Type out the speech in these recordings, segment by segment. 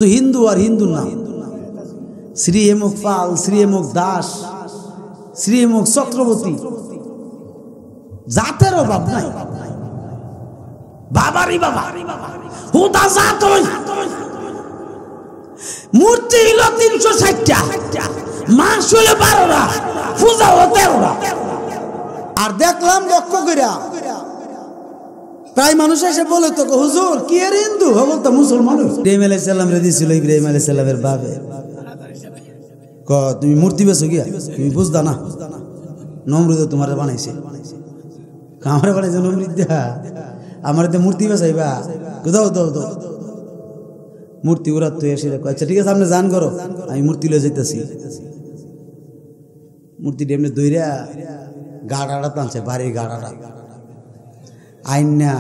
তো হিন্দু আর হিন্দু না, শ্রী এমুক পাল, শ্রী এমুক দাস, শ্রী এমুক চক্রবর্তী, জাতের অভাব নাই। বাবারই বাবা হুদা জাত। মূর্তি হইল ৩৬০টা, মাস হইল ১২টা, পূজা হলো ১৩টা। আর দেখলাম লক্ষ্য কইরা প্রায় মানুষ এসে বলে তো, হুজুর কি এর হিন্দু বলতো মুসলমান। ইব্রাহিম আলাইহিস সালাম রে দিছিল ইব্রাহিম আলাইহিস সালামের বাপে, ক তুমি মূর্তি বেছো গিয়া, তুমি বুঝদা না নমরুদ তোমারে বানাইছে, আমারে বানাইছে নমরুদ দিয়া, আমার তো মূর্তি বেছাইবা, দাও দাও দাও মূর্তি উড়াত তো এসে দেখো। আচ্ছা ঠিক আছে আপনি জান করো, আমি মূর্তি লয়ে যাইতেছি। মূর্তিটা এমনি দইরা গাড়াটা টানছে, বাড়ির গাড়াটা আইনা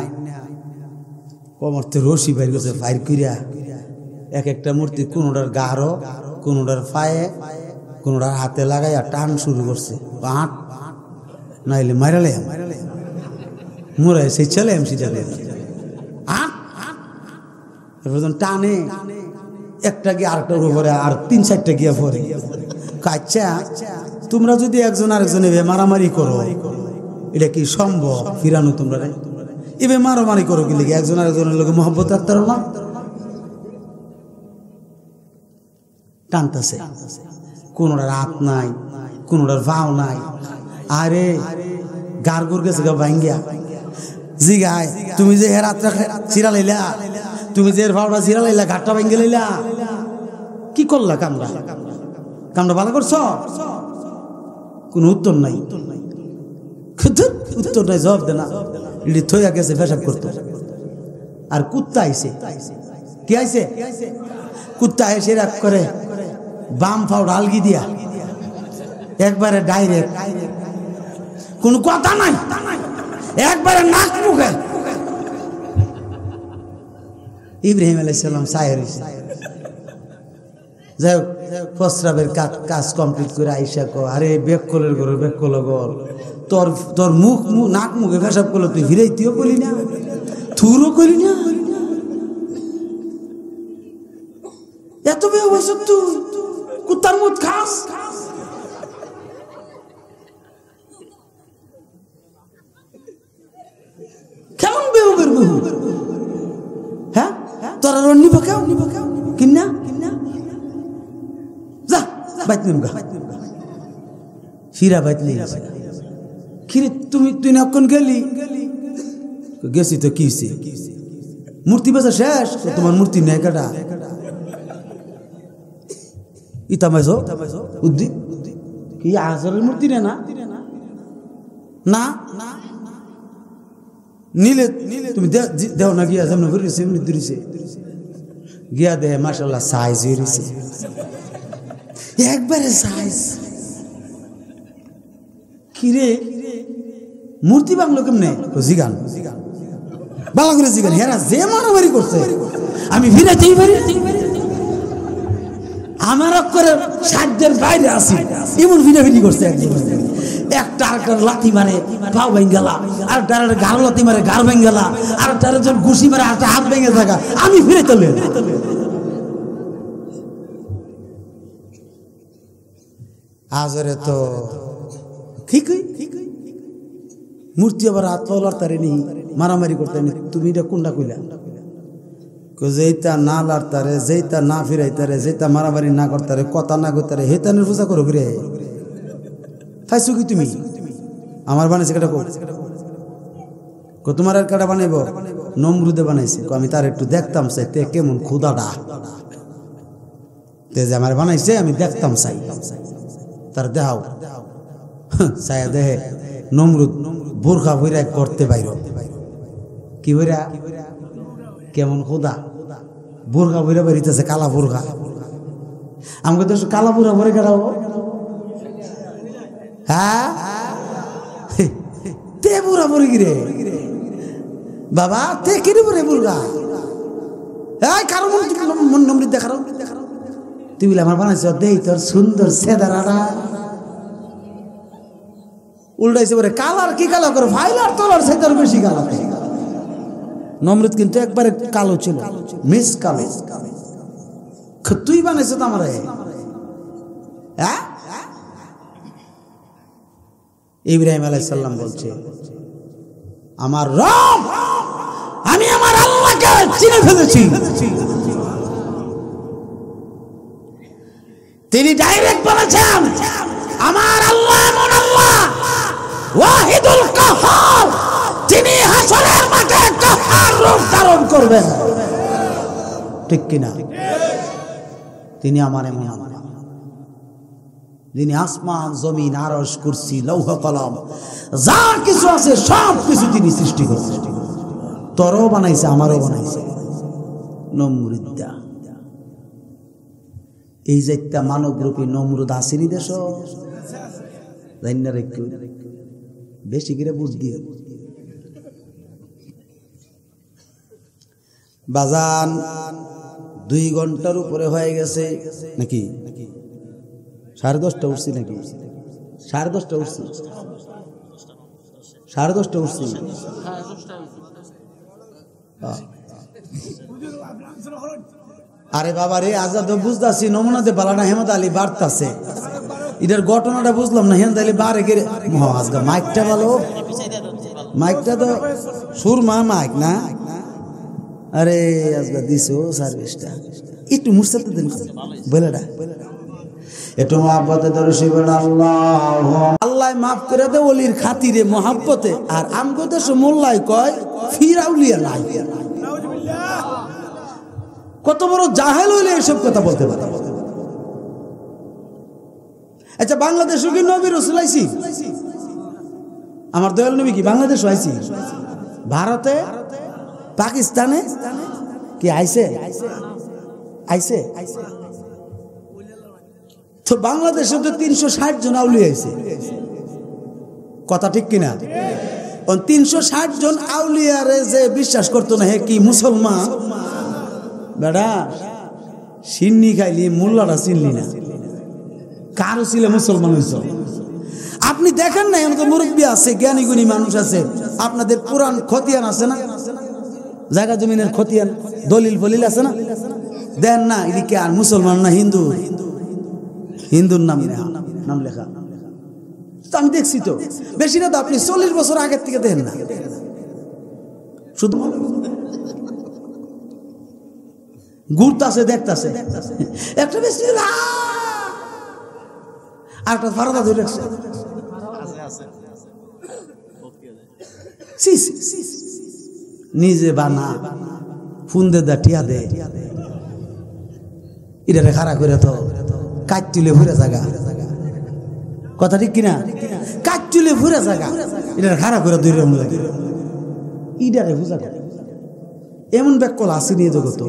কমরতে রশি বাইর করছে, ফাইর কইরা এক একটা মূর্তি কোনোটার গাঢ়, কোনোটার পায়ে, কোনোটার হাতে লাগাইয়া টান শুরু করছে। হাট নাইলে মাইরালে মোরাই সেই ছেলে এমসি যাবে টানে একটা গিয়ে আরেকটার উপরে আর ৩-৪টা গিয়া পরে। আচ্ছা তোমরা যদি একজন আরেকজন এভাবে মারামারি করো, এটা কি সম্ভব ফিরানো? তোমরা এভাবে মারামারি করো কি লিখে? একজন আরেকজনের লোক মহব্বত রাখতে পারো না? টানতেছে, কোনোটার হাত নাই, কোনোটার ভাও নাই। আরে গার গোর গেছে গা ভাঙ্গিয়া জিগায়, তুমি যে হে রাত্রে চিরা লাইলা, তুমি যে ভাওটা চিরা লাইলা, ঘাটটা ভাঙ্গে লাইলা, কি করলা? কামড়া কামড়া ভালো করছ? কোন উত্তর নাই, উত্তর নাই, জবাব দে না। এটি থইয়া গেছে পেশাব করতো। আর কুত্তা আইছে, কি আইছে? কুত্তা এসে রাগ করে বাম ফাও ডালগি দিয়া একবারে ডাইরেক্ট, কোন কথা নাই, একবারে নাক মুখে। ইব্রাহিম আলাইহিস সালাম সায়ের যাই হোক, প্রস্রাবের কাজ কমপ্লিট করে আইসা কো, আরে বেককলের ঘর, বেককল ঘর, তোর মুখ নাক মুখে পেশাব করলো, তুই ফিরাইতেও করি না, থুরও করি না, এত বেবস তুই কুত্তার মুখ খাস? কেমন বেউবের বহু? হ্যাঁ তোরা নিব কেউ কিনা যা বাইত নিমগা ফিরা বাইত নিয়ে খিরে তুই না কোন গেলি? গেছি তো কি মূর্তি বেচা শেষ, তোমার মূর্তি নেই কাটা ইতামাইছো উদ্দি কি হাজারের মূর্তি নে না না নিলে তুমি দেও না গিয়া যেমন ঘুরেছে এমনি দূরেছে গিয়া দে, মাশাআল্লাহ সাইজ হয়েছে একবারে সাইজ। কিরে মূর্তি বাংলো কেমনে? জিগান বালা করে জিগান, হেরা যে মারামারি করছে আমি ফিরাতেই পারি, আমার করে সাধ্যের বাইরে আছি এমন ফিরাফিরি করছে। একজন একটা আরেকটার লাথি মারে পাও ভেঙে গেলা, আর তার গাড় লাথি মারে গাড় ভেঙে গেলা, আর তার ঘুষি মারে হাত ভেঙে থাকা, আমি ফিরে তোলে। আজরে তো ঠিক মূর্তি আবার হাত পাও লড়তারে নি, মারামারি করতে নি। তুমি এটা কোনটা কইলা? যেইটা না লড়তারে, যেইটা না ফিরাইতারে, যেইটা মারামারি না করতারে, কথা না করতারে, হেতানের পূজা করো রে। খাইছো কি তুমি? আমার বানাইছে কেটা কো তোমার আর কাটা বানাইব? নমরুদে বানাইছে। আমি তার একটু দেখতাম চাই তে কেমন ক্ষুদাটা, তে যে আমার বানাইছে আমি দেখতাম চাই, তার দেখাও চাইয়া দেহে নমরুদ বোরখা বইরা করতে বাইর, কি বইরা কেমন খোদা বোরখা বইরা বেরিতেছে, কালা বোরখা। আমাকে তো কালা বোরখা ভরে কাটাবো, হ্যাঁ তে বুড়া পরে গিরে বাবা, তে কিরে পরে বুড়া কারণ নমরুদ দেখার তুই বলে আমার বানাইছ দেই তোর সুন্দর সেদারাটা উল্টাইছে বলে কালার কি কালো করে ফাইলার তোলার সে তোর বেশি কালো। নমরুদ কিন্তু একবারে কালো ছিল, মিস কালো। তুই বানাইছ তো আমারে, হ্যাঁ? ইব্রাহিম আলাইহিস সালাম বলছে, আমার রব, আমি আমার আল্লাহকে চিনে ফেলেছি। তিনি ডাইরেক্ট বলেছেন, আমার আল্লাহ এমন আল্লাহ, ওয়াহিদুল কাহ্হার, তিনি হাসরের মাঠে কাহ্হার রূপ ধারণ করবেন। ঠিক কিনা? তিনি আমার এমন আল্লাহ, যিনি আসমান জমিন আরশ কুরসি লৌহ কলম যা কিছু আছে সব কিছু তিনি সৃষ্টি করেছেন। তোরও বানাইছে, আমারও বানাইছে। নমরুদ্দা, এই যে একটা মানবরূপী নমরুদ আসেনি দেশ, বেশি করে বুদ্ধি বাজান। 2 ঘন্টার উপরে হয়ে গেছে নাকি? 10:30 উঠছি নাকি? 10:30 উঠছি, 10:30 উঠছি। আরে বাবা রে, আজাদ বুঝতেছি নমুনাতে বালানা হেমত আলী বাড়তাছে, এটার ঘটনাটা বুঝলাম না। হেমত আলী বাড়ে গেলে আজকে মাইকটা ভালো, মাইকটা তো সুরমা মাইক না। আরে আজকে দিছো সার্ভিসটা একটু মুরসাতে দেন বলেটা, একটু মহাব্বতে দরশি বলে আল্লাহ আল্লাহ মাফ করে দে ওলির খাতিরে মহাব্বতে। আর আমগো দেশ মোল্লাই কয় ফিরাউলিয়া নাই। কত বড় জাহেল হইলে এসব কথা বলতে পারে। আচ্ছা, বাংলাদেশে কি নবী রাসূল আইছি? আমার দয়াল নবী কি বাংলাদেশ আইছি? ভারতে, পাকিস্তানে কি আইছে? আইছে তো। বাংলাদেশে তো 360 জন আউলিয়া আইছে, কথা ঠিক কিনা? 360 জন আউলিয়ারে যে বিশ্বাস করতো না, হে কি মুসলমান? বেড়া সিন্নি খাইলি মোল্লাটা চিনলি না, কারো ছিল মুসলমান হইছ? আপনি দেখেন না, এমন তো মুরব্বী আছে, জ্ঞানী গুণী মানুষ আছে, আপনাদের পুরাণ খতিয়ান আছে না, জায়গা জমিনের খতিয়ান দলিল ফলিল আছে না, দেন না। এদিকে আর মুসলমান না হিন্দু, হিন্দুর নাম লেখা আমি দেখছি তো। বেশি না তো, আপনি 40 বছর আগের থেকে দেখেন না, শুধু ঘুরতাছে দেখতাছে, একটা বেশি আর একটা ফারাদা ধরে রাখছে। নিজে বানা ফোন দে টিয়া দে, এটা খাড়া করে তো কাজ তুলে ঘুরে জায়গা, কথা ঠিক কিনা? কাজ তুলে ঘুরে জায়গা, এটা খাড়া করে দূরে লাগে, ইডারে বুঝা এমন ব্যাকল আসেনি জগত।